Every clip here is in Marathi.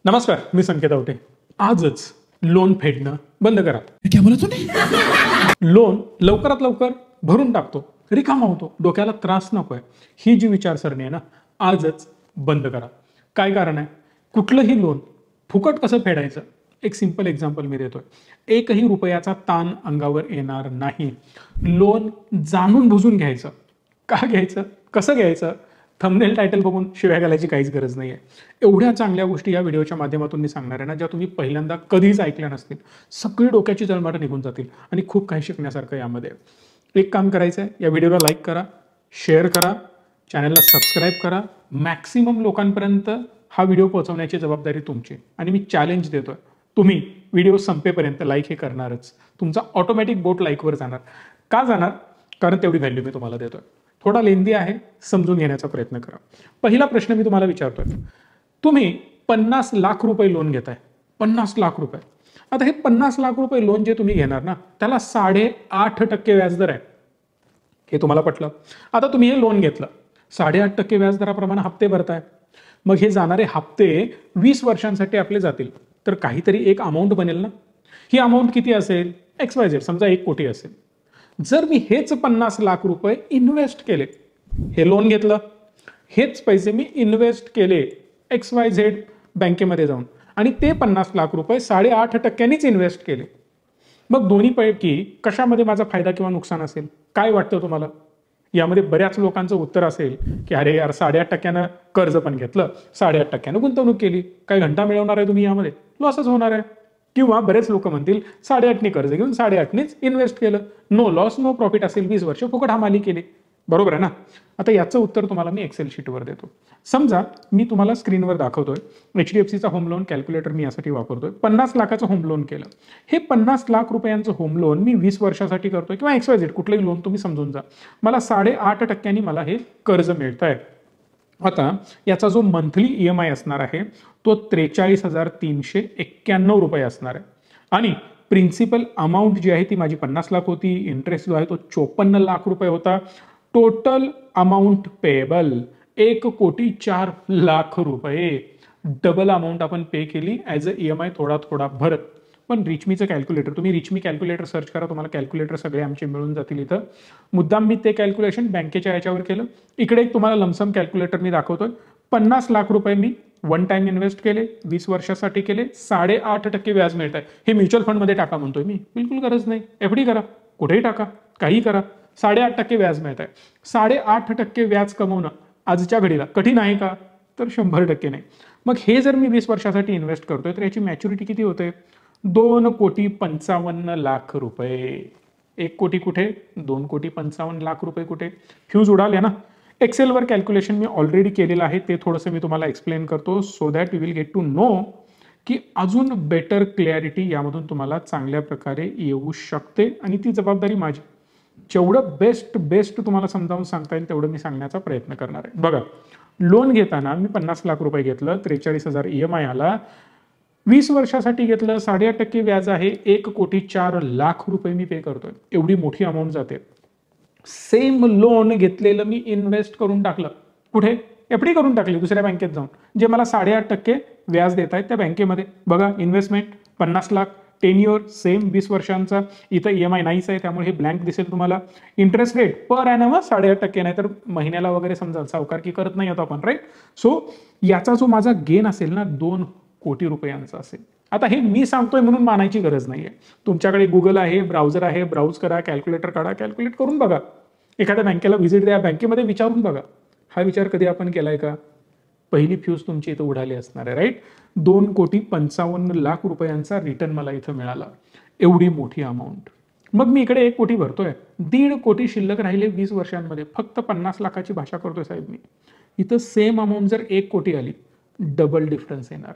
नमस्कार, मी संकेत आवटे. आजच लोन फेडणं बंद करा. क्या बोला तूने? लोन लवकरात लवकर भरून टाकतो, रिकामा होतो, डोक्याला त्रास नकोय, ही जी विचारसरणी आहे ना, आजच बंद करा. काय कारण आहे? कुठलंही लोन फुकट कसं फेडायचं, एक सिंपल एक्झाम्पल मी देतोय. एकही रुपयाचा ताण अंगावर येणार नाही. लोन जाणून बुजून घ्यायचं. का घ्यायचं, कसं घ्यायचं, थंबनेल टायटल बघून शिव्या घालायची काहीच गरज नाही आहे. एवढ्या चांगल्या गोष्टी या व्हिडिओच्या माध्यमातून मी सांगणार आहे ना, ज्या तुम्ही पहिल्यांदा कधीच ऐकल्या नसतील. सगळी डोक्याची जळमाटं निघून जातील आणि खूप काही शिकण्यासारखं यामध्ये. एक काम करायचं आहे, या व्हिडिओला लाईक करा, शेअर करा, चॅनलला सबस्क्राईब करा. मॅक्सिमम लोकांपर्यंत हा व्हिडिओ पोहोचवण्याची जबाबदारी तुमची. आणि मी चॅलेंज देतोय, तुम्ही व्हिडिओ संपेपर्यंत लाईक हे करणारच. तुमचा ऑटोमॅटिक बोट लाईकवर जाणार. का जाणार? कारण तेवढी व्हॅल्यू मी तुम्हाला देतोय. थोडा लेंदी आहे, समजून घेण्याचा प्रयत्न करा. पहिला प्रश्न मी तुम्हाला विचारतोय, तुम्ही 50 लाख रुपये लोन घेताय. 50 लाख रुपये. आता हे 50 लाख रुपये लोन जे तुम्ही घेणार ना, त्याला 8.5% व्याजदर आहे. हे तुम्हाला पटलं? आता तुम्ही हे लोन घेतलं, 8.5% व्याजदराप्रमाणे हप्ते भरताय. मग हे जाणारे हप्ते 20 वर्षांसाठी आपले जातील, तर काहीतरी एक अमाऊंट बनेल ना. ही अमाऊंट किती असेल? XYZ, समजा 1 कोटी असेल. जर मी हेच 50 लाख रुपये इन्व्हेस्ट केले, हे लोन घेतलं, हेच पैसे मी इन्व्हेस्ट केले XYZ बँकेमध्ये जाऊन, आणि ते 50 लाख रुपये 8.5%नीच इन्व्हेस्ट केले, मग दोन्ही पैकी कशामध्ये माझा फायदा किंवा नुकसान असेल? काय वाटतं तुम्हाला? यामध्ये बऱ्याच लोकांचं उत्तर असेल की अरे यार, 8.5%नं कर्ज पण घेतलं, 8.5%नं गुंतवणूक केली, काय घंटा मिळवणार आहे तुम्ही? यामध्ये लॉसच होणार आहे. किंवा बरेच लोक म्हणतील 8.5नी कर्ज घेऊन 8.5नीच इन्व्हेस्ट केलं, नो लॉस नो प्रॉफिट असेल, 20 वर्ष फुकट हमाली केली. बरोबर आहे ना? आता याचं उत्तर तुम्हाला मी एक्सेल शीटवर देतो. समजा मी तुम्हाला स्क्रीनवर दाखवतोय, HDFCचा होम लोन कॅल्क्युलेटर मी यासाठी वापरतोय. 50 लाखाचं होम लोन केलं. हे 50 लाख रुपयांचं होम लोन मी 20 वर्षासाठी करतोय, किंवा XYZ कुठलंही लोन तुम्ही समजून जा. मला 8.5%नी मला हे कर्ज मिळत आहे. आता याचा जो मंथली EMI असणार आहे तो 43,391 रुपये असणार आहे. आणि प्रिन्सिपल अमाऊंट जी आहे ती माझी 50 लाख होती. इंटरेस्ट जो आहे तो 54 लाख रुपये होता. टोटल अमाऊंट पेएबल 1,04,00,000 रुपये. डबल अमाऊंट आपण पे केली ॲज अ EMI, थोडा थोडा भरत. पण रिचमीचं कॅल्क्युलेटर, तुम्ही रिचमी कॅल्क्युलेटर सर्च करा, तुम्हाला कॅल्क्युलेटर सगळे आमचे मिळून जातील इथं. मुद्दाम मी ते कॅल्क्युलेशन बँकेच्या याच्यावर केलं. इकडे एक तुम्हाला लमसम कॅल्क्युलेटर मी दाखवतोय. 50 लाख रुपये मी वन टाइम इन्व्हेस्ट केले, 20 वर्षासाठी केले, 8.5% व्याज मिळत आहे. हे म्युच्युअल फंडमध्ये टाका म्हणतोय मी, बिलकुल गरज नाही. FD करा, कुठेही टाका, काही करा, 8.5% व्याज मिळत आहे. 8.5% व्याज कमवणं आजच्या घडीला कठीण आहे का? तर 100% नाही. मग हे जर मी 20 वर्षासाठी इन्व्हेस्ट करतोय, तर याची मॅच्युरिटी किती होते? 2,55,00,000 रुपये. 1 कोटी कुठे, 2,55,00,000 रुपये कुठे? फ्यूज उडाले ना. एक्सेलवर कॅल्क्युलेशन मी ऑलरेडी केलेलं आहे, ते थोडंसं मी तुम्हाला एक्सप्लेन करतो, so that you will get to know की अजून बेटर क्लॅरिटी यामधून तुम्हाला चांगल्या प्रकारे येऊ शकते. आणि ती जबाबदारी माझी. जेवढं बेस्ट तुम्हाला समजावून सांगता येईल तेवढं मी सांगण्याचा प्रयत्न करणार आहे. बघा, लोन घेताना मी 50 लाख रुपये घेतलं, 43,000 EMI आला. 20 वर्षासाठी घेतलं, 8.5% व्याज आहे, 1,04,00,000 रुपये मी पे करतोय. एवढी मोठी अमाऊंट जाते. सेम लोन घेतलेलं मी इन्व्हेस्ट करून टाकलं, कुठे? FD करून टाकली दुसऱ्या बँकेत जाऊन, जे मला 8.5% व्याज देत आहेत त्या बँकेमध्ये. बघा, इन्व्हेस्टमेंट 50 लाख, 10 इयर, सेम 20 वर्षांचा. इथं EMI नाहीच आहे, त्यामुळे हे ब्लँक दिसेल तुम्हाला. इंटरेस्ट रेट पर ॲनम 8.5%, नाही तर महिन्याला वगैरे समजा सावकारकी करत नाही होतो आपण, राईट? सो याचा जो माझा गेन असेल ना, 2 कोटी रुपयांचा असेल. आता हे मी सांगतोय म्हणून मानायची गरज नाहीये. तुमच्याकडे गुगल आहे, ब्राउझर आहे, ब्राउज करा, कॅल्क्युलेटर काढा, कॅल्क्युलेट करून बघा. एखाद्या बँकेला व्हिजिट द्या, बँकेमध्ये विचारून बघा. हा विचार कधी आपण केलाय का? पहिली फ्यूज तुमची इथं उडाली असणार आहे, राईट? 2,55,00,000 रुपयांचा रिटर्न मला इथं मिळाला. एवढी मोठी अमाऊंट. मग मी इकडे 1 कोटी भरतोय, 1.5 कोटी शिल्लक राहिले 20 वर्षांमध्ये. फक्त 50 लाखाची भाषा करतोय साहेब मी. इथं सेम अमाऊंट जर 1 कोटी आली, डबल डिफरन्स येणार,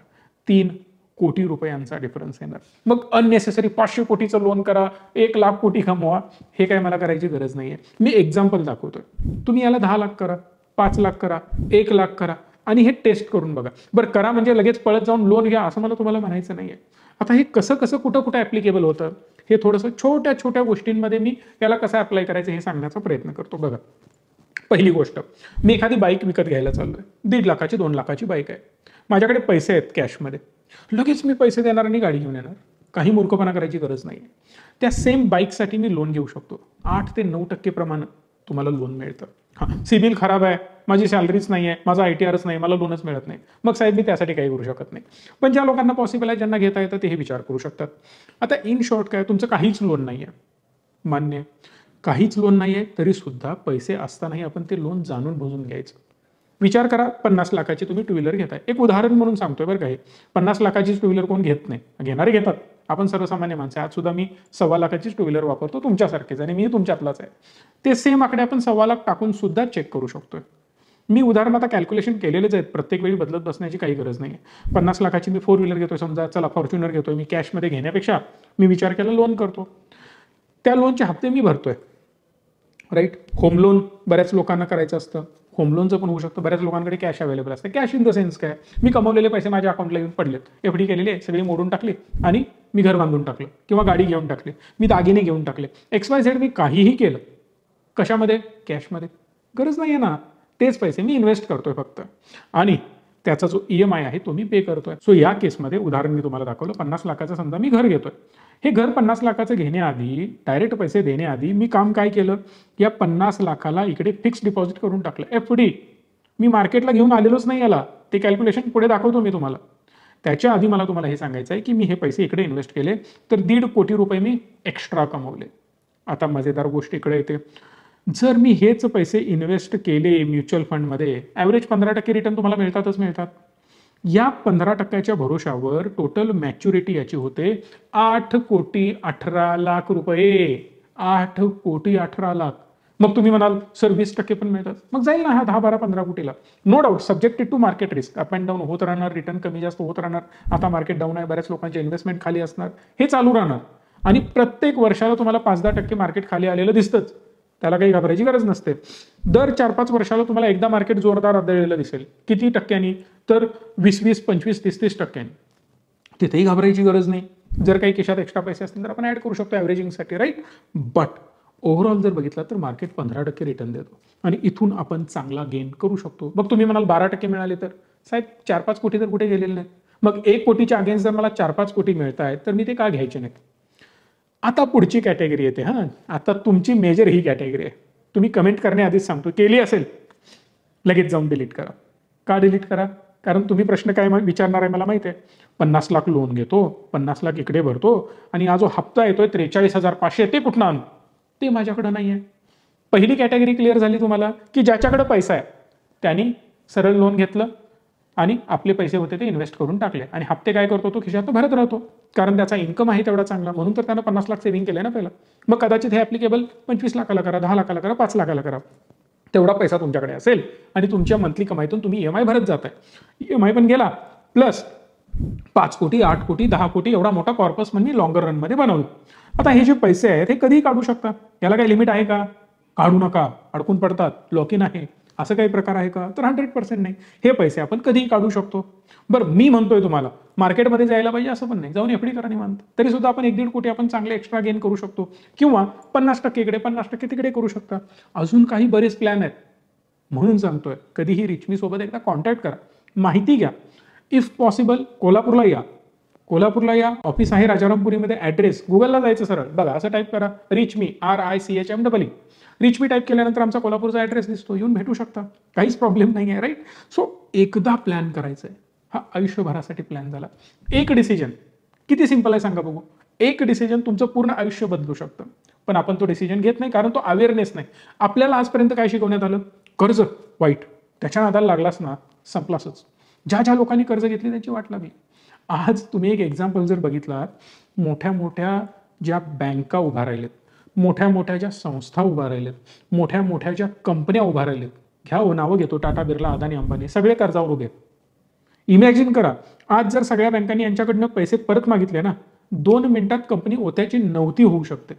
3 कोटी रुपयांचा डिफरन्स येणार. मग अननेसेसरी 500 कोटीचं लोन करा, 1,00,000 कोटी कमवा, हे काय मला करायची गरज नाहीये. मी एक्झाम्पल दाखवतोय. तुम्ही याला 10 लाख करा, 5 लाख करा, 1 लाख करा, आणि हे टेस्ट करून बघा. बरं, करा म्हणजे लगेच पळत जाऊन लोन घ्या असं मला तुम्हाला म्हणायचं नाहीये. आता हे कसं कुठं ऍप्लिकेबल होतं, हे थोडंसं छोट्या छोट्या गोष्टींमध्ये मी याला कसं अप्लाय करायचं हे सांगण्याचा प्रयत्न करतो. बघा, पहिली गोष्ट, मी एखादी बाईक विकत घ्यायला चाललोय. 1.5 लाखाची 2 लाखाची बाईक आहे. माझ्याकडे पैसे आहेत कॅशमध्ये. लगेच मी पैसे देणार आणि गाडी घेऊन येणार. काही मूर्खपणा करायची गरज नाही. त्या सेम बाईकसाठी मी लोन घेऊ शकतो. 8 ते 9% प्रमाण तुम्हाला लोन मिळतं. हां, सिबिल खराब आहे, माझी सॅलरीच नाही आहे, माझा ITRच नाही, मला लोनच मिळत नाही, मग साहेब मी त्यासाठी काही करू शकत नाही. पण ज्या लोकांना पॉसिबल आहे, ज्यांना घेता येतं, ते हे विचार करू शकतात. आता इन शॉर्ट काय, तुमचं काहीच लोन नाही आहे, मान्य आहे, काहीच लोन नाही आहे, तरी सुद्धा पैसे असतानाही आपण ते लोन जाणून बुजून घ्यायचं. विचार करा, 50 लाखाची तुम्ही टू व्हीलर घेताय. एक उदाहरण म्हणून सांगतोय बरं, काही 50 लाखाची टू व्हीलर कोण घेत नाही, घेणारे घेतात. आपण सर्वसामान्य माणसं, आज सुद्धा मी 1.25 लाखाची टू व्हीलर वापरतो, तुमच्यासारखेच, आणि मी तुमच्यातलाच आहे. ते सेम आकडे आपण 1.25 लाख टाकून सुद्धा चेक करू शकतोय. मी उदाहरण आता कॅल्क्युलेशन केलेलेच आहेत, प्रत्येक वेळी बदलत बसण्याची काही गरज नाही. 50 लाखाची मी 4 व्हीलर घेतोय, समजा चला फॉर्च्युनर घेतोय, मी कॅशमध्ये घेण्यापेक्षा मी विचार केला लोन करतो, त्या लोनचे हप्ते मी भरतोय, राईट. होम लोन बऱ्याच लोकांना करायचं असतं, होम लोनचं पण होऊ शकतं. बऱ्याच लोकांकडे कॅश अवेलेबल असतं. कॅश इन द सेन्स काय, मी कमवलेले पैसे माझ्या अकाउंटला येऊन पडलेत, FD केलेले सगळी मोडून टाकली आणि मी घर बांधून टाकलं किंवा गाडी घेऊन टाकली, मी दागिने घेऊन टाकले, XYZ मी काहीही केलं, कशामध्ये, कॅशमध्ये. गरज नाही आहे ना, तेच पैसे मी इन्व्हेस्ट करतोय फक्त, आणि त्याचा जो EMI आहे तो मी पे करतोय. सो या केसमध्ये उदाहरण मी तुम्हाला दाखवलं, 50 लाखाचं समजा मी घर घेतोय. हे घर 50 लाखाचं घेण्याआधी, डायरेक्ट पैसे देण्याआधी मी काम काय केलं, या 50 लाखाला इकडे फिक्स डिपॉझिट करून टाकलं, FD. मी मार्केटला घेऊन आलेलोच नाही याला, ते कॅल्क्युलेशन पुढे दाखवतो मी तुम्हाला. त्याच्या आधी मला तुम्हाला हे सांगायचं आहे की मी हे पैसे इकडे इन्व्हेस्ट केले, तर 1.5 कोटी रुपये मी एक्स्ट्रा कमवले. आता मजेदार गोष्ट इकडे येते, जर मी हेच पैसे इन्व्हेस्ट केले म्युच्युअल फंडमध्ये, ॲव्हरेज 15% रिटर्न तुम्हाला मिळतातच मिळतात. या 15%च्या भरोशावर टोटल मॅच्युरिटी याची होते 8,18,00,000 रुपये. 8,18,00,000. मग तुम्ही म्हणाल सर 20% पण मिळतात, मग जाईल ना हा 10, 12, 15 कोटीला. No doubt, subjected to market risk, up and down होत राहणार, रिटर्न कमी जास्त होत राहणार. आता मार्केट डाऊन आहे, बऱ्याच लोकांचे इन्व्हेस्टमेंट खाली असणार, हे चालू राहणार, आणि प्रत्येक वर्षाला तुम्हाला 5-10% मार्केट खाली आलेलं दिसतंच, त्याला काही घाबरायची गरज नसते. दर 4-5 वर्षाला तुम्हाला एकदा मार्केट जोरदार आदळलेलं दिसेल. किती टक्क्यांनी, तर 20-20, 25, 30-30 टक्क्यांनी. तिथेही घाबरायची गरज नाही. जर काही खिशात एक्स्ट्रा पैसे असतील तर आपण ऍड करू शकतो ॲव्हरेजिंगसाठी, राईट. बट ओव्हरऑल जर बघितलं तर मार्केट 15% रिटर्न देतो, आणि इथून आपण चांगला गेन करू शकतो. मग तुम्ही म्हणाल 12% मिळाले तर साहेब 4-5 कोटी तर कुठे गेलेले नाहीत, मग 1 कोटीच्या अगेन्स्ट जर मला 4-5 कोटी मिळत आहेत तर मी ते का घ्यायचे नाहीत. आता पुढची कॅटेगरी येते. हां, आता तुमची मेजर ही कॅटेगरी आहे. तुम्ही कमेंट करण्याआधीच सांगतो, केली असेल लगेच जाऊन डिलीट करा. का डिलीट करा, कारण तुम्ही प्रश्न काय विचारणार आहे मला माहिती आहे. 50 लाख लोन घेतो, 50 लाख इकडे भरतो, आणि हा जो हप्ता येतोय 43,500 ते कुठनं आणू, ते माझ्याकडे नाही आहे. पहिली कॅटेगरी क्लिअर झाली तुम्हाला, की ज्याच्याकडे पैसा आहे त्यांनी सरळ लोन घेतलं आणि आपले पैसे होते ते इन्व्हेस्ट करून टाकले, आणि हप्ते काय करतो, तो खिशात भरत राहतो, कारण त्याचा इन्कम आहे तेवढा चांगला, म्हणून तर त्यानं 50 लाख सेव्हिंग केलं ना पहिला. मग कदाचित हे ॲप्लिकेबल 25 लाखाला करा, 10 लाखाला करा, 5 लाखाला करा, तेवढा पैसा तुमच्याकडे असेल आणि तुमच्या मंथली कमाईतून तुम्ही EMI भरत जाताय. EMI पण गेला, प्लस 5 कोटी, 8 कोटी, 10 कोटी एवढा मोठा कॉर्पस म्हणजे लॉंगर रनमध्ये बनवलं. आता हे जे पैसे आहेत हे कधीही काढू शकता, याला काही लिमिट आहे का, काढू नका, अडकून पडतात, लॉक इन आहे, असं काही प्रकार आहे का, तर 100% नाही. हे पैसे आपण कधीही काढू शकतो. बरं, मी म्हणतोय तुम्हाला मार्केटमध्ये जायला पाहिजे असं पण नाही, जाऊन FD करा निवांत, तरी सुद्धा आपण 1-1.5 कोटी आपण चांगले एक्स्ट्रा गेन करू शकतो, किंवा 50% इकडे 50% तिकडे करू शकता. अजून काही बरेच प्लॅन आहेत, म्हणून सांगतोय कधीही रिचमी सोबत एकदा कॉन्टॅक्ट करा, माहिती घ्या. इफ पॉसिबल कोल्हापूरला या, कोल्हापूरला या, ऑफिस आहे राजारामपुरीमध्ये. ॲड्रेस गुगलला जायचं, सरळ बघा, असं टाईप करा रिचमी, RICHME. रिचमी टाईप केल्यानंतर आमचा कोल्हापूरचा ॲड्रेस दिसतो, येऊन भेटू शकता, काहीच प्रॉब्लेम नाही आहे, राईट. सो एकदा प्लॅन करायचा आहे, हा आयुष्यभरासाठी प्लॅन झाला. एक डिसिजन, किती सिंपल आहे सांगा बघू, एक डिसिजन तुमचं पूर्ण आयुष्य बदलू शकतं. पण आपण तो डिसिजन घेत नाही, कारण तो अवेअरनेस नाही. आपल्याला आजपर्यंत काय शिकवण्यात आलं, कर्ज वाईट, त्याच्या नादाला लागलास ना संपलासच. ज्या ज्या लोकांनी कर्ज घेतली त्यांची वाट लागली. आज तुम्ही एक एक्झाम्पल जर बघितलात, मोठ्या मोठ्या ज्या बँका उभा राहिलेत, मोठ्या मोठ्या ज्या संस्था उभा राहिलेत, मोठ्या मोठ्या ज्या कंपन्या उभा राहिलेत, घ्या नावं घेतो, टाटा, बिर्ला, अदानी, अंबानी, सगळे कर्जावर उभे. इमॅजिन करा, आज जर सगळ्या बँकांनी यांच्याकडनं पैसे परत मागितले ना, 2 मिनिटात कंपनी ओत्याची नव्हती होऊ शकते.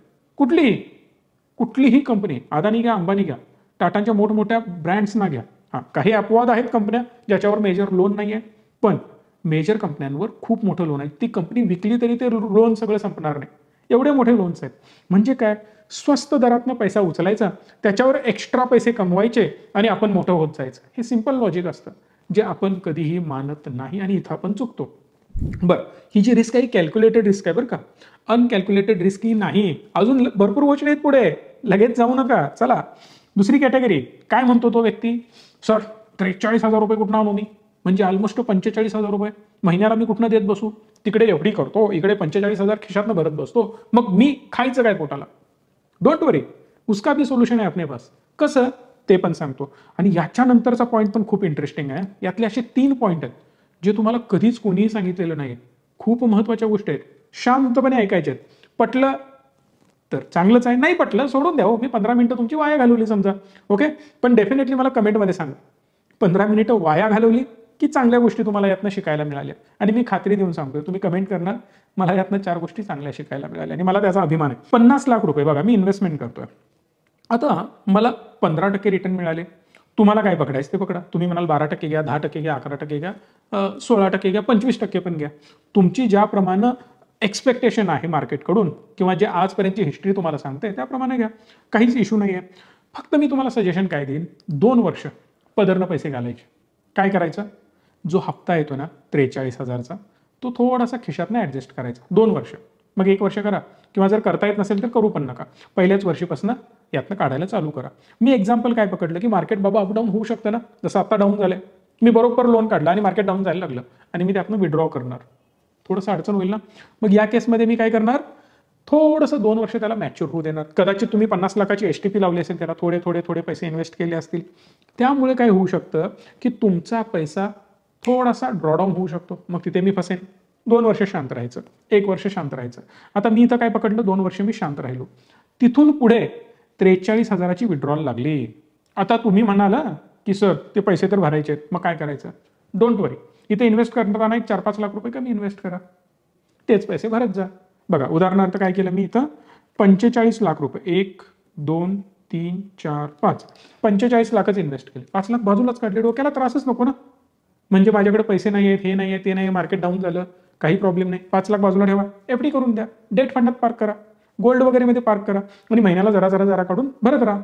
कुठलीही कंपनी, अदानी घ्या, अंबानी घ्या, टाटांच्या मोठमोठ्या ब्रँड्सना घ्या. हां, काही अपवाद आहेत कंपन्या ज्याच्यावर मेजर लोन नाही आहे, पण मेजर कंपन्यांवर खूप मोठं लोन आहे. ती कंपनी विकली तरी ते लोन सगळं संपणार नाही, एवढे मोठे लोन्स आहेत. म्हणजे काय, स्वस्त दरातनं पैसा उचलायचा, त्याच्यावर एक्स्ट्रा पैसे कमवायचे आणि आपण मोठं होत जायचं. हे सिंपल लॉजिक असतं, जे आपण कधीही मानत नाही, आणि इथं आपण चुकतो. बरं, ही जी रिस्क आहे कॅल्क्युलेटेड रिस्क आहे बरं का, अनकॅल्क्युलेटेड रिस्क ही नाही. अजून भरपूर गोष्टी आहेत पुढे, लगेच जाऊ नका. चला दुसरी कॅटेगरी. काय म्हणतो तो व्यक्ती, सर 43,000 रुपये कुठून आणू मी, म्हणजे ऑलमोस्ट 45,000 रुपये महिन्याला मी कुठनं देत बसू, तिकडे एवढी करतो, इकडे 45,000 खिशातनं भरत बसतो, मग मी खायचं काय पोटाला. डोंट वरी, उसका भी सोल्युशन आहे अपने पास. कसं ते पण सांगतो. आणि याच्यानंतरचा पॉईंट पण खूप इंटरेस्टिंग आहे. यातले असे 3 पॉईंट आहेत जे तुम्हाला कधीच कोणीही सांगितलेलं नाही. खूप महत्वाच्या गोष्टी आहेत, शांतपणे ऐकायच्या आहेत. पटलं तर चांगलंच आहे, नाही पटलं सोडून द्या. मी 15 मिनिटं तुमची वाया घालवली समजा, ओके. पण डेफिनेटली मला कमेंटमध्ये सांगा, 15 मिनिटं वाया घालवली की चांगल्या गोष्टी तुम्हाला यातनं शिकायला मिळाल्या. आणि मी खात्री देऊन सांगतोय, तुम्ही कमेंट करणार, मला यातनं 4 गोष्टी चांगल्या शिकायला मिळाल्या आणि मला त्याचा अभिमान आहे. 50 लाख रुपये बघा मी इन्व्हेस्टमेंट करतोय. आता मला 15% रिटर्न मिळाले. तुम्हाला काय पकडायचं ते पकडा. तुम्ही म्हणाल 12% घ्या, 10% घ्या, 11% घ्या, 16% घ्या, 25% पण घ्या. तुमची ज्याप्रमाणे एक्सपेक्टेशन आहे मार्केटकडून किंवा जे आजपर्यंतची हिस्ट्री तुम्हाला सांगते त्याप्रमाणे घ्या, काहीच इश्यू नाही आहे. फक्त मी तुम्हाला सजेशन काय देईन, 2 वर्ष पदरनं पैसे घालायचे. काय करायचं, जो हप्ता येतो ना 43,000चा, तो थोडासा खिशातनं ॲडजस्ट करायचा 2 वर्ष. मग 1 वर्ष करा, किंवा जर करता येत नसेल तर करू पण नका. पहिल्याच वर्षीपासून यातनं काढायला चालू करा. मी एक्झाम्पल काय पकडलं की मार्केट बाबा अपडाऊन होऊ शकतं ना, जसं आता डाऊन झालंय. मी बरोबर लोन काढलं आणि मार्केट डाऊन जायला लागलं आणि मी त्यातनं विड्रॉ करणार, थोडंसं अडचण होईल ना. मग या केसमध्ये मी काय करणार, थोडंसं 2 वर्ष त्याला मॅच्युअर होऊ देणार. कदाचित तुम्ही 50 लाखाची STP लावली असेल, त्याला थोडे थोडे थोडे पैसे इन्व्हेस्ट केले असतील. त्यामुळे काय होऊ शकतं की तुमचा पैसा थोडासा ड्रॉडाऊन होऊ शकतो. मग तिथे मी फसेन. 2 वर्ष शांत राहायचं, 1 वर्ष शांत राहायचं. आता मी इथं काय पकडलं, 2 वर्ष मी शांत राहिलो. तिथून पुढे 43,000ची विड्रॉल लागली. आता तुम्ही म्हणाल की सर ते पैसे तर भरायचे आहेत, मग काय करायचं. डोंट वरी, इथे इन्व्हेस्ट करताना एक 4-5 लाख रुपये कमी इन्व्हेस्ट करा, तेच पैसे भरत जा. बघा उदाहरणार्थ काय केलं मी इथं, 45 लाख रुपये, 1 2 3 4 5, 45 लाखच इन्व्हेस्ट केले. 5 लाख बाजूलाच काढले, डोक्याला त्रासच नको ना. म्हणजे माझ्याकडे पैसे नाही आहेत, हे नाही आहे, ते नाही, मार्केट डाऊन झालं, काही प्रॉब्लेम नाही, 5 लाख बाजूला ठेवा, FD करून द्या, डेट फंडात पार्क करा, गोल्ड वगैरे मध्ये पार्क करा आणि महिन्याला जरा जरा जरा काढून भरत राहा.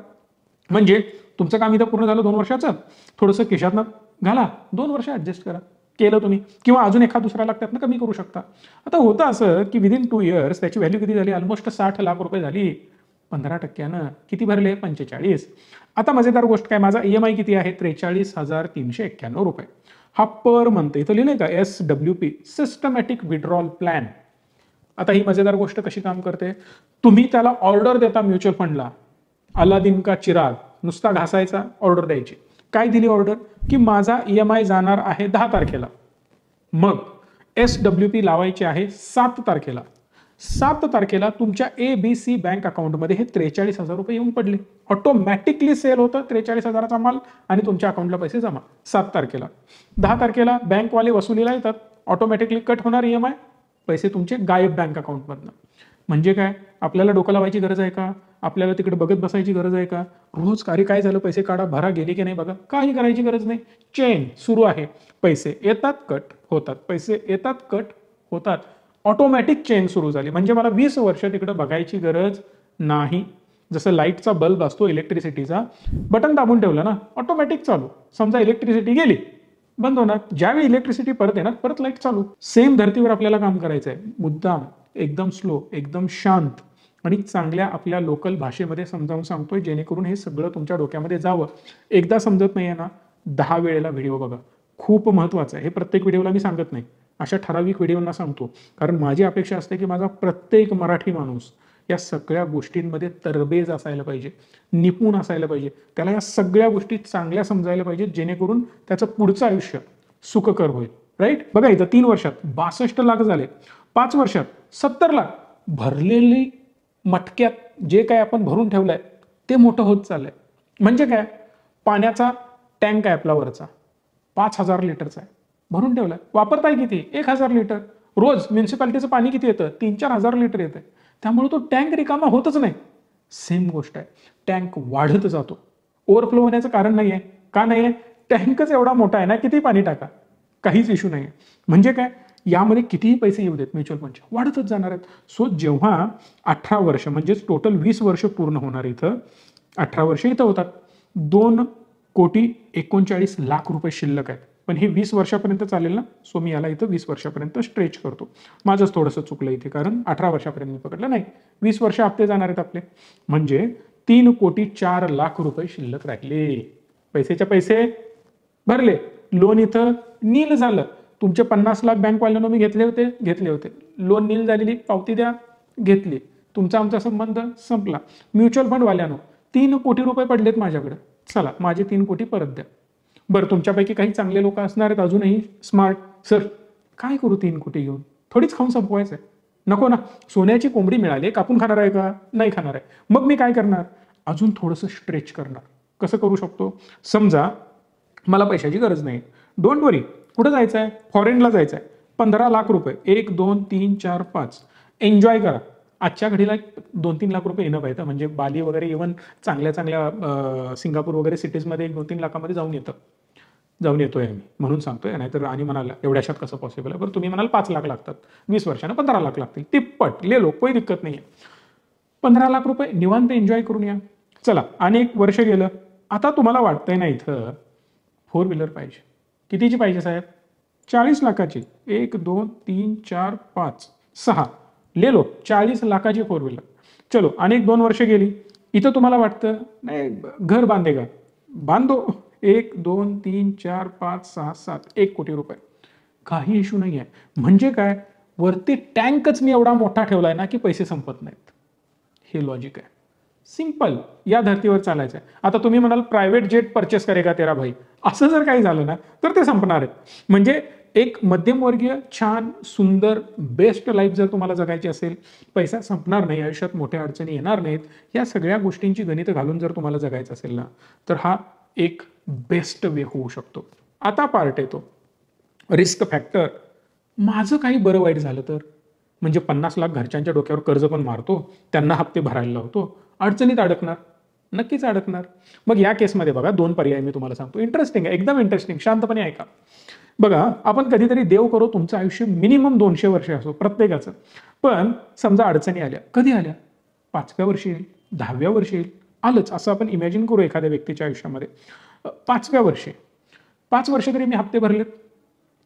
म्हणजे तुमचं काम इथं पूर्ण झालं 2 वर्षाचं, थोडंसं खिशातनं घाला, 2 वर्ष ऍडजस्ट करा. केलं तुम्ही, किंवा अजून एखाद दुसरा लाख त्यातनं कमी करू शकता. आता होतं असं की विदिन 2 इयर्स त्याची व्हॅल्यू किती झाली, ऑलमोस्ट 60 लाख रुपये झाली. 15%. किती भरले, 45. आता मजेदार गोष्ट काय, माझा EMI किती आहे, 43,391 रुपये. हा पर मंथ इथं लिहिलंय का, SWP, सिस्टमॅटिक विड्रॉल प्लॅन. आता ही मजेदार गोष्ट कशी काम करते, तुम्ही त्याला ऑर्डर देता म्युच्युअल फंडला, अलादीन का चिराग, नुसता घासायचा, ऑर्डर द्यायची. काय दिली ऑर्डर की माझा EMI जाणार आहे 10 तारखेला, मग SWP लावायचे आहे 7 तारखेला. 7 तारखेला तुमच्या ABC बँक अकाउंटमध्ये हे 43,000 रुपये येऊन पडले. ऑटोमॅटिकली सेल होतं 43,000चा माल आणि तुमच्या अकाउंटला पैसे जमा 7 तारखेला. 10 तारखेला बँकवाले वसुलीला येतात, ऑटोमॅटिकली कट होणार EMI, पैसे तुमचे गायब बँक अकाउंटमधनं. म्हणजे काय, आपल्याला डोकं लावायची गरज आहे का, आपल्याला तिकडे बघत बसायची गरज आहे का, रोज कार्य काय झालं, पैसे काढा, भरा, गेले की नाही बघा, काही करायची गरज नाही. चेन सुरू आहे, पैसे येतात कट होतात, पैसे येतात कट होतात, ऑटोमॅटिक चेन सुरू झाली. म्हणजे मला 20 वर्ष तिकडे बघायची गरज नाही. जसं लाईटचा बल्ब असतो इलेक्ट्रिसिटीचा, बटन दाबून ठेवलं ना ऑटोमॅटिक चालू. समजा इलेक्ट्रिसिटी गेली, बंद होणार, ज्यावेळी इलेक्ट्रिसिटी परत येणार परत लाईट चालू. सेम धर्तीवर आपल्याला काम करायचं आहे, मुद्दाम एकदम स्लो, एकदम शांत आणि चांगल्या आपल्या लोकल भाषेमध्ये समजावून सांगतोय, जेणेकरून हे सगळं तुमच्या डोक्यामध्ये जावं. एकदा समजत नाहीये ना, 10 वेळेला व्हिडिओ बघा, खूप महत्वाचं आहे. हे प्रत्येक व्हिडिओला मी सांगत नाही, अशा ठराविक व्हिडिओंना सांगतो, कारण माझी अपेक्षा असते की माझा प्रत्येक मराठी माणूस या सगळ्या गोष्टींमध्ये तरबेज असायला पाहिजे, निपुण असायला पाहिजे, त्याला या सगळ्या गोष्टी चांगल्या समजायला पाहिजेत, जेणेकरून त्याचं पुढचं आयुष्य सुखकर होईल. राईट. बघा इथं 3 वर्षात 62 लाख झाले, 5 वर्षात 70 लाख. भरलेली मटक्यात जे काय आपण भरून ठेवलंय ते मोठं होत चाललंय. म्हणजे काय, पाण्याचा टँक आहे आपला वरचा, 5,000 लिटरचा आहे, भरून ठेवलाय, वापरताय किती, 1,000 लिटर. रोज म्युन्सिपालिटीचं पाणी किती येतं, 3-4 हजार लिटर येतं. त्यामुळे तो टँक रिकामा होतच नाही. सेम गोष्ट आहे, टँक वाढत जातो, ओव्हरफ्लो होण्याचं कारण नाही आहे. का नाही आहे, टँकच एवढा मोठा आहे ना, किती पाणी टाका, काहीच इश्यू नाही आहे. म्हणजे काय, यामध्ये कितीही पैसे येऊ देत म्युच्युअल फंडचे, वाढतच जाणार आहेत. सो जेव्हा 18 वर्ष म्हणजेच टोटल 20 वर्ष पूर्ण होणार, इथं 18 वर्ष इथं होतात, 2,39,00,000 रुपये शिल्लक आहेत. पण हे 20 वर्षापर्यंत चालेल ना, सो मी याला इथं 20 वर्षापर्यंत स्ट्रेच करतो. माझंच थोडंसं चुकलं इथे, कारण 18 वर्षापर्यंत मी पकडलं नाही, 20 वर्ष हप्ते जाणार आहेत आपले. म्हणजे 3,04,00,000 रुपये शिल्लक राहिले. पैसेच्या पैसे भरले, लोन इथं नील झालं. तुमचे 50 लाख बँकवाल्यांना मी घेतले होते. लोन नील झालेली पावती द्या, घेतली. तुमचा आमचा संबंध संपला. म्युच्युअल फंड वाल्यानो 3 कोटी रुपये पडलेत माझ्याकडे, चला माझे 3 कोटी परत द्या. बरं, तुमच्यापैकी काही चांगले लोक असणार आहेत अजूनही स्मार्ट, सर काय करू 3 कोटी घेऊन, थोडीच खाऊन संपवायचं आहे. नको ना, सोन्याची कोंबडी मिळाली, कापून खाणार आहे का? नाही खाणार आहे. मग मी काय करणार, अजून थोडंसं स्ट्रेच करणार. कसं करू शकतो, समजा मला पैशाची गरज नाही, डोंट वरी. कुठं जायचं आहे, फॉरेनला जायचं आहे, 15 लाख रुपये, 1 2 3 4 5 एन्जॉय करा. आजच्या घडीला 2-3 लाख रुपये येणं पाहिजे, म्हणजे बाली वगैरे इव्हन चांगल्या सिंगापूर वगैरे सिटीजमध्ये 1-2-3 लाखामध्ये जाऊन येतोय आम्ही, म्हणून सांगतोय. नाहीतर आणि म्हणाला एवढ्याशात कसं पॉसिबल आहे. बरं तुम्ही म्हणाल 5 लाख लागतात, 20 वर्षानं 15 लाख लागतील, तिप्पट ले लो, कोई दिक्कत नाही आहे. 15 लाख रुपये निवांत एन्जॉय करून या. चला, आणि 1 वर्ष गेलं, आता तुम्हाला वाटतंय ना इथं 4 व्हीलर पाहिजे. कितीची पाहिजे साहेब? 40 लाखाची. 1 2 3 4 5 6 ले लो, 40 लाखाची 4 व्हीलर. चलो, आणि 2 वर्ष गेली, इथं तुम्हाला वाटतं नाही घर बांधेगा, बांधो. 1 2 3 4 5 6 7 1 कोटी रुपये, काही इश्यू नाही आहे. म्हणजे काय, वरती टँकच मी एवढा मोठा ठेवलाय ना की पैसे संपत नाहीत. हे लॉजिक आहे, सिंपल. या धर्तीवर चालायचं आहे. आता तुम्ही म्हणाल प्रायव्हेट जेट परचेस करेगा तेरा भाई, असं जर काही झालं ना तर ते संपणार आहेत. म्हणजे एक मध्यमवर्गीय छान सुंदर बेस्ट लाईफ जर तुम्हाला जगायची असेल, पैसा संपणार नाही, आयुष्यात मोठ्या अडचणी येणार नाहीत, या सगळ्या गोष्टींची गणितं घालून जर तुम्हाला जगायचं असेल ना, तर हा एक बेस्ट वे होऊ शकतो. आता पार्ट येतो रिस्क फॅक्टर. माझं काही बरं वाईट झालं तर, म्हणजे 50 लाख घरच्यांच्या डोक्यावर कर्ज पण मारतो, त्यांना हप्ते भरायला लावतो, अडचणीत अडकणार, नक्कीच अडकणार. मग या केसमध्ये बघा 2 पर्याय मी तुम्हाला सांगतो. इंटरेस्टिंग आहे, एकदम इंटरेस्टिंग, शांतपणे ऐका. बघा, आपण कधीतरी देव करो तुमचं आयुष्य मिनिमम 200 वर्ष असो प्रत्येकाचं, पण समजा अडचणी आल्या, कधी आल्या, 5व्या वर्षी येईल, 10व्या वर्षी येईल, आलंच असं आपण इमॅजिन करू एखाद्या व्यक्तीच्या आयुष्यामध्ये. 5व्या वर्षी, 5 वर्ष तरी मी हप्ते भरलेत,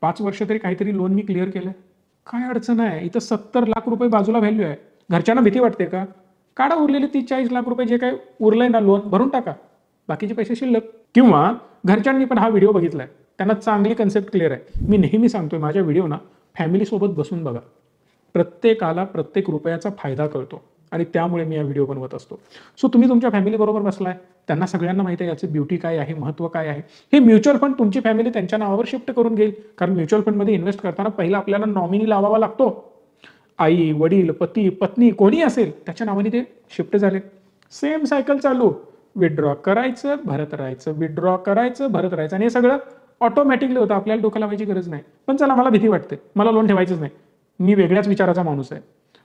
5 वर्ष तरी काहीतरी लोन मी क्लिअर केलं, काय अडचण आहे, इथं 70 लाख रुपये बाजूला व्हॅल्यू आहे. घरच्यांना भीती वाटते का? काढा उरलेले 30-40 लाख रुपये, जे काय उरलंय ना लोन भरून टाका, बाकीचे पैसे शिल्लक. किंवा घरच्यांनी पण हा व्हिडिओ बघितलाय, त्यांना चांगली कन्सेप्ट क्लिअर आहे. मी नेहमी सांगतोय माझ्या व्हिडिओ ना फॅमिलीसोबत बसून बघा, प्रत्येकाला प्रत्येक रुपयाचा फायदा कळतो, आणि त्यामुळे मी हा व्हिडिओ बनवत असतो. सो तुम्ही तुमच्या फॅमिली बरोबर बसलाय, त्यांना सगळ्यांना माहिती आहे याचं ब्युटी काय आहे, महत्त्व काय आहे. हे म्युच्युअल फंड तुमची फॅमिली त्यांच्या नावावर शिफ्ट करून घेईल, कारण म्युच्युअल फंडमध्ये इन्व्हेस्ट करताना पहिला आपल्याला नॉमिनी लावावा लागतो. आई वडील पती पत्नी कोणी असेल त्याच्या नावाने ते शिफ्ट झाले. सेम सायकल चालू, विड्रॉ करायचं भरत राहायचं, विड्रॉ करायचं भरत राहायचं, आणि हे सगळं ऑटोमॅटिकली होतं, आपल्याला डोक्याला लावायची गरज नाही. पण चला, मला भीती वाटते, मला लोन ठेवायचंच नाही, मी वेगळ्याच विचाराचा माणूस आहे.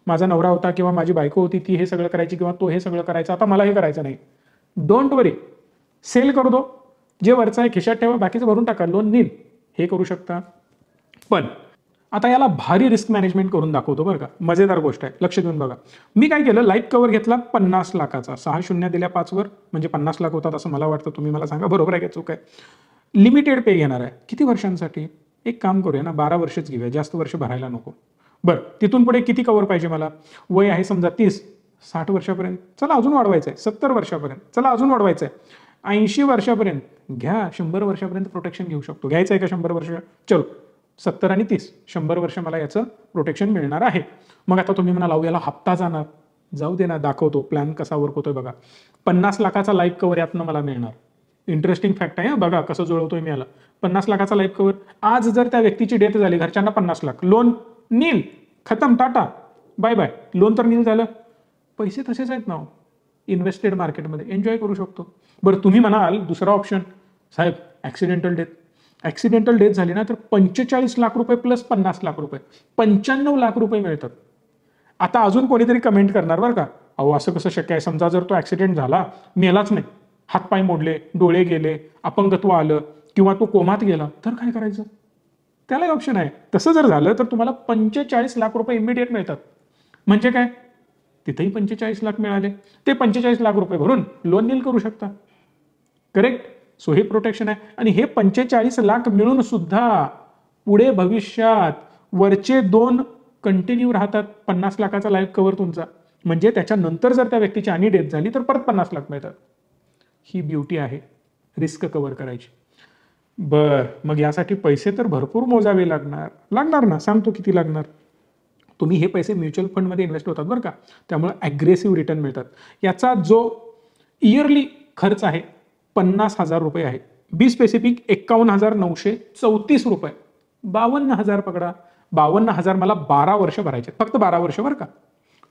माझा नवरा होता किंवा माझी बायको होती, ती हे सगळं करायची किंवा तो हे सगळं करायचा, आता मला हे करायचं नाही. डोंट वरी, सेल कर दो, जे वरचं आहे खिशात ठेवा, बाकीचं भरून टाका, लोन नील, हे करू शकता. पण आता याला भारी रिस्क मॅनेजमेंट करून दाखवतो बरं का, मजेदार गोष्ट आहे, लक्ष देऊन बघा. मी काय केलं, लाईफ कव्हर घेतला 50 लाखाचा, 6 शून्य दिल्या 5 वर, म्हणजे 50 लाख होतात असं मला वाटतं. तुम्ही मला सांगा बरोबर आहे का चूक आहे. लिमिटेड पे घेणार आहे, किती वर्षांसाठी, एक काम करूया ना 12 वर्षच घेऊया, जास्त वर्ष भरायला नको. बरं, तिथून पुढे किती कव्हर पाहिजे मला, वय आहे समजा 30, 60 वर्षापर्यंत, चला अजून वाढवायचं आहे, 70 वर्षापर्यंत, चला अजून वाढवायचं आहे, 80 वर्षापर्यंत घ्या, 100 वर्षापर्यंत प्रोटेक्शन घेऊ शकतो. घ्यायचं आहे का 100 वर्ष, चलो 70 आणि 30, 100 वर्ष मला याचं प्रोटेक्शन मिळणार आहे. मग आता तुम्ही म्हणाल याला हप्ता जाणार, जाऊ दे ना, दाखवतो प्लॅन कसा वर्क होतोय बघा. 50 लाखाचा लाईफ कव्हर यातनं मला मिळणार. इंटरेस्टिंग फॅक्ट आहे, बघा कसं जुळवतोय मी याला. 50 लाखाचा लाईफ कव्हर, आज जर त्या व्यक्तीची डेथ झाली, घरच्यांना 50 लाख, लोन नील, खतम, टाटा बाय बाय, लोन तर नील झालं, पैसे तसेच आहेत ना, इन्व्हेस्टेड मार्केटमध्ये एन्जॉय करू शकतो. बरं, तुम्ही म्हणाल दुसरा ऑप्शन, साहेब ॲक्सिडेंटल डेथ, ॲक्सिडेंटल डेथ झाली ना तर 45 लाख रुपये प्लस 50 लाख रुपये, 95 लाख रुपये मिळतात. आता अजून कोणीतरी कमेंट करणार बरं का, अहो असं कसं शक्य आहे, समजा जर तो ॲक्सिडेंट झाला, मेलाच नाही, हातपाय मोडले, डोळे गेले, अपंगत्व आलं किंवा तो कोमात गेला, तर काय करायचं, त्यालाही ऑप्शन आहे. तसं जर झालं तर तुम्हाला 45 लाख रुपये इमिडिएट मिळतात. म्हणजे काय, तिथेही 45 लाख मिळाले, ते 45 लाख रुपये भरून लोन नील करू शकता. करेक्ट. सो हे प्रोटेक्शन आहे. आणि हे 45 लाख मिळून सुद्धा पुढे भविष्यात वरचे 2 कंटिन्यू राहतात 50 लाखाचा लाईफ कव्हर तुमचा. म्हणजे त्याच्यानंतर जर त्या व्यक्तीची आणि डेथ झाली तर परत 50 लाख मिळतात. ही ब्युटी आहे रिस्क कव्हर करायची. मग यासाठी पैसे तर भरपूर मोजावे लागणार ना. सांगतो किती लागणार. तुम्ही हे पैसे म्युच्युअल फंडमध्ये इन्व्हेस्ट होतात बरं का, त्यामुळे ॲग्रेसिव्ह रिटर्न मिळतात. याचा जो इयरली खर्च आहे 50,000 रुपये आहे. बी स्पेसिफिक 51,934 रुपये. 52,000 पकडा. 52,000 मला 12 वर्ष भरायचे, फक्त 12 वर्ष बरं का.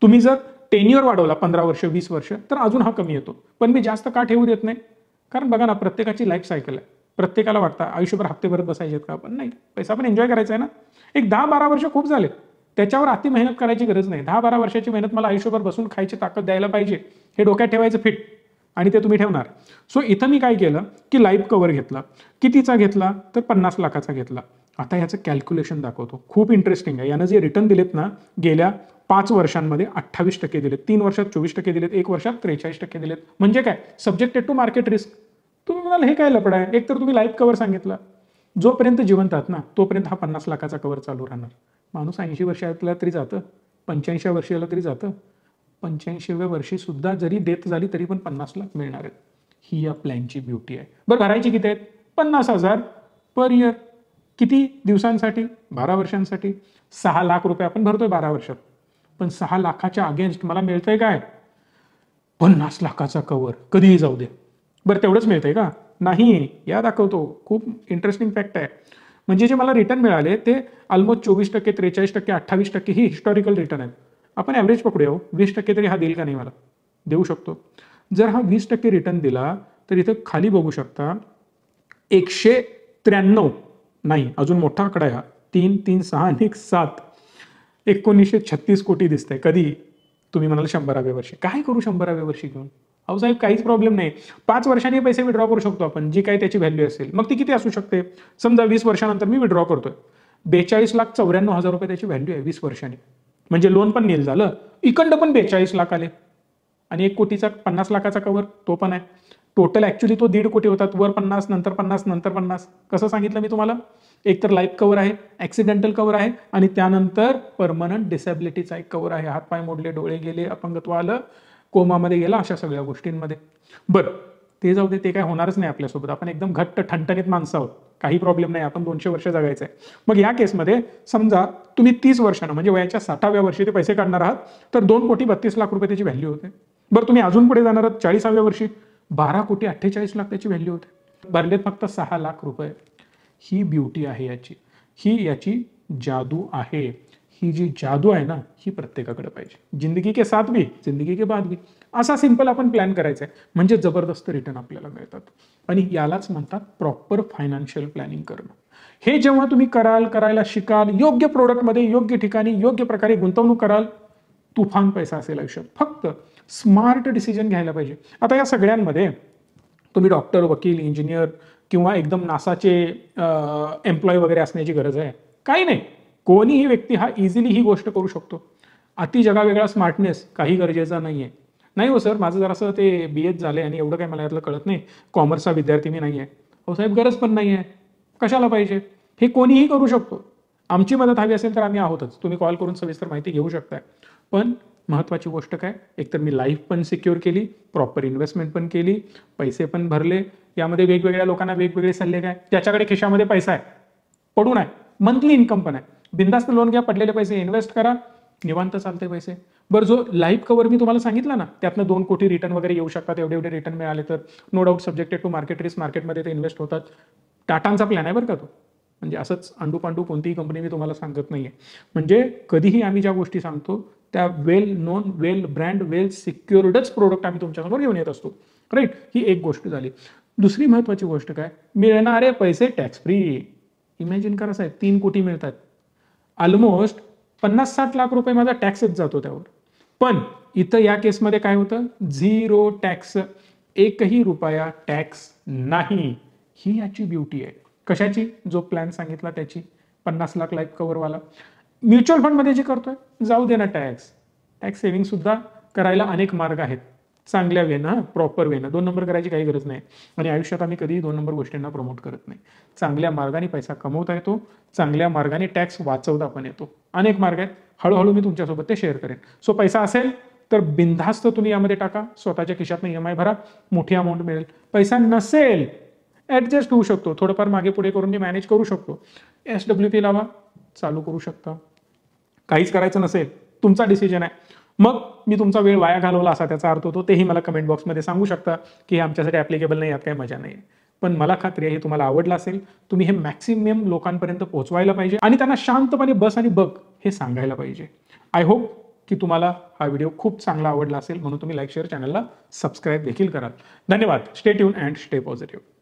तुम्ही जर टेन्युअर वाढवला 15 वर्ष 20 वर्ष तर अजून हा कमी येतो. पण मी जास्त का ठेवू देत नाही, कारण बघा ना प्रत्येकाची लाईफ सायकल आहे. प्रत्येकाला वाटतं आयुष्यभर हप्ते भरत बसायचे का, पण नाही, पैसा पण एन्जॉय करायचा आहे ना. एक 10-12 वर्ष खूप झाले, त्याच्यावर अति मेहनत करायची गरज नाही. 10-12 वर्षाची मेहनत मला आयुष्यभर बसून खायची ताकद द्यायला पाहिजे, हे डोक्यात ठेवायचं फिट, आणि ते तुम्ही ठेवणार. सो इथं मी काय केलं की लाईफ कव्हर घेतला. कितीचा घेतला तर 50 लाखाचा घेतला. आता याचं कॅल्क्युलेशन दाखवतो, खूप इंटरेस्टिंग आहे. यानं जे रिटर्न दिलेत ना गेल्या 5 वर्षांमध्ये 28% दिलेत, 3 वर्षात 24% दिलेत, 1 वर्षात 43% दिलेत. म्हणजे काय, सब्जेक्टेड टू मार्केट रिस्क. तुम्ही म्हणाल हे काय लपड आहे, एक तर तुम्ही लाईफ कव्हर सांगितलं. जोपर्यंत जिवंत आहात ना तोपर्यंत हा 50 लाखाचा कव्हर चालू राहणार. माणूस 80 वर्षाला तरी जातं, 85 वर्षाला तरी जातं, 85व्या वर्षी सुद्धा जरी डेथ झाली तरी पण 50 लाख मिळणार आहेत. ही या प्लॅनची ब्युटी आहे. बरं भरायची किती आहेत, 50,000 पर इयर. किती दिवसांसाठी, 12 वर्षांसाठी. 6 लाख रुपये आपण भरतोय 12 वर्षात. पण 6 लाखाच्या अगेन्स्ट मला मिळतंय काय, 50 लाखाचा कव्हर. कधीही जाऊ दे. बरं तेवढंच मिळतंय का, नाही. या दाखवतो, खूप इंटरेस्टिंग फॅक्ट आहे. म्हणजे जे मला रिटर्न मिळाले ते ऑलमोस्ट 24%, 43%, 28% ही हिस्टॉरिकल रिटर्न आहेत. आपण ॲव्हरेज पकडूया, 20% तरी हा देईल का नाही, मला देऊ शकतो. जर हा 20% रिटर्न दिला तर इथं खाली बघू शकता 193 नाही, अजून मोठा आकडा आहे हा, 3, 3, 6 आणि 7, 1936 कोटी दिसतंय. कधी तुम्ही म्हणाल 100व्या वर्षी. काय करू 100व्या वर्षी घेऊन, अहो साहेब काहीच प्रॉब्लेम नाही. 5 वर्षांनी पैसे विड्रॉ करू शकतो आपण, जी काही त्याची व्हॅल्यू असेल. मग ती किती असू शकते, समजा 20 वर्षानंतर मी विड्रॉ करतोय, 42,94,000 रुपये त्याची व्हॅल्यू आहे 20 वर्षांनी. म्हणजे लोन पण नील झालं, इकडं पण 42 लाख आले, आणि 1 कोटीचा 50 लाखाचा कव्हर तो पण आहे. टोटल ऍक्च्युली तो 1.5 कोटी होतात. वर 50, नंतर 50, नंतर 50. कसं सांगितलं मी तुम्हाला, एक तर लाईफ कव्हर आहे, ऍक्सिडेंटल कव्हर आहे, आणि त्यानंतर परमनंट डिसेबिलिटीचा एक कव्हर आहे. हातपाय मोडले, डोळे गेले, अपंगत्व आलं, कोमामध्ये गेला, अशा सगळ्या गोष्टींमध्ये. बरं ते जाऊ दे, ते काय होणारच नाही आपल्यासोबत. आपण एकदम घट्ट ठणठणीत माणसं आहोत, काही प्रॉब्लेम नाही. आपण 200 वर्ष जगायचं आहे. मग या केसमध्ये समजा तुम्ही 30 वर्षानं म्हणजे वयाच्या 60व्या वर्षी ते पैसे काढणार आहात, तर 2,32,00,000 रुपये त्याची व्हॅल्यू होते. बरं तुम्ही अजून पुढे जाणार आहात 40व्या वर्षी, 12,48,00,000 त्याची व्हॅल्यू होते. भरलेत फक्त 6 लाख रुपये. ही ब्युटी आहे याची, ही याची जादू आहे. ही जी जादू आहे ना ही प्रत्येकाकडे पाहिजे. जिंदगी के साथ भी, जिंदगी के बाद भी, असा सिंपल आपण प्लॅन करायचा आहे, म्हणजे जबरदस्त रिटर्न आपल्याला मिळतात. आणि यालाच म्हणतात प्रॉपर फायनान्शियल प्लॅनिंग करणं. हे जेव्हा तुम्ही करायला शिकाल, योग्य प्रोडक्टमध्ये योग्य ठिकाणी योग्य प्रकारे गुंतवणूक कराल, तुफान पैसा असेल आयुष्यात. फक्त स्मार्ट डिसिजन घ्यायला पाहिजे. आता या सगळ्यांमध्ये तुम्ही डॉक्टर, वकील, इंजिनियर किंवा एकदम नासाचे एम्प्लॉय वगैरे असण्याची गरज आहे काही नाही. कोणीही व्यक्ती हा इझिली ही गोष्ट करू शकतो. अति जगावेगळा स्मार्टनेस काही गरजेचा नाहीये. नाही हो सर, माझं जरासं ते BA झालंय आणि एवढं काही मला यातलं कळत नाही, कॉमर्सचा विद्यार्थी मी नाही आहे. हो साहेब गरज पण नाही आहे, कशाला पाहिजे, हे कोणीही करू शकतो. आमची मदत हवी असेल तर आम्ही आहोतच, तुम्ही कॉल करून सविस्तर माहिती घेऊ शकताय. पण महत्त्वाची गोष्ट काय, एकतर मी लाईफ पण सिक्युअर केली, प्रॉपर इन्व्हेस्टमेंट पण केली, पैसे पण भरले. यामध्ये वेगवेगळ्या लोकांना वेगवेगळे सल्ले काय, ज्याच्याकडे खिशामध्ये पैसा आहे, पडून आहे, मंथली इन्कम पण आहे, बिंदास्त लोन घ्या, पडलेले पैसे इन्व्हेस्ट करा, निवांत चालते पैसे. बरं जो लाईफ कव्हर मी तुम्हाला सांगितलं ना, त्यातनं 2 कोटी रिटर्न वगैरे येऊ शकतात. एवढे रिटर्न मिळाले तर no doubt subjected to market risk, मार्केटमध्ये ते इन्व्हेस्ट होतात. टाटांचा प्लॅन आहे बरं का तो. म्हणजे असंच अंडू कोणतीही कंपनी मी तुम्हाला सांगत नाहीये. म्हणजे कधीही आम्ही ज्या गोष्टी सांगतो त्या वेल नोन, वेल ब्रँड, वेल सिक्युअर्डच प्रोडक्ट आम्ही तुमच्यासमोर घेऊन येत असतो. राईट, ही एक गोष्ट झाली. दुसरी महत्त्वाची गोष्ट काय, मिळणारे पैसे टॅक्स फ्री. इमॅजिन करा साहेब, 3 कोटी मिळतात, ऑलमोस्ट 50-60 लाख रुपये माझा टॅक्सच जातो त्यावर. पण इथं या केसमध्ये काय होतं, 0 टॅक्स, 1ही रुपया टॅक्स नाही. ही याची ब्युटी आहे. कशाची, जो प्लॅन सांगितला त्याची, 50 लाख लाईफ कव्हरवाला. म्युच्युअल फंडमध्ये जे करतोय, जाऊ दे ना टॅक्स सेव्हिंग सुद्धा करायला अनेक मार्ग आहेत. चांगल्या वेनं, प्रॉपर वेनं. 2 नंबर करायची काही गरज नाही. आणि आयुष्यात आम्ही कधीही 2 नंबर गोष्टींना प्रमोट करत नाही. चांगल्या मार्गाने पैसा कमवता येतो, चांगल्या मार्गाने टॅक्स वाचवता पण येतो. अनेक मार्ग आहेत, हळूहळू मी तुमच्यासोबत ते शेअर करेन. सो पैसा असेल तर बिनधास्त तुम्ही यामध्ये टाका, स्वतःच्या खिशातनं EMI भरा, मोठी अमाऊंट मिळेल. पैसा नसेल, ॲडजस्ट होऊ शकतो, थोडंफार मागे पुढे करून मी मॅनेज करू शकतो. SWP लावा, चालू करू शकता. काहीच करायचं नसेल, तुमचा डिसिजन आहे. मग मी तुमचा वेळ वाया घालवला असा त्याचा अर्थ होतो, तेही मला कमेंट बॉक्समध्ये सांगू शकता की हे आमच्यासाठी ॲप्लिकेबल नाही, यात काही मजा नाही. पण मला खात्री आहे हे तुम्हाला आवडलं असेल. तुम्ही हे मॅक्सिमम लोकांपर्यंत पोहोचवायला पाहिजे आणि त्यांना शांतपणे बस आणि बघ हे सांगायला पाहिजे. आय होप की तुम्हाला हा व्हिडिओ खूप चांगला आवडला असेल, म्हणून तुम्ही लाईक शेअर चॅनलला सबस्क्राईब देखील कराल. धन्यवाद. Stay tune and stay positive.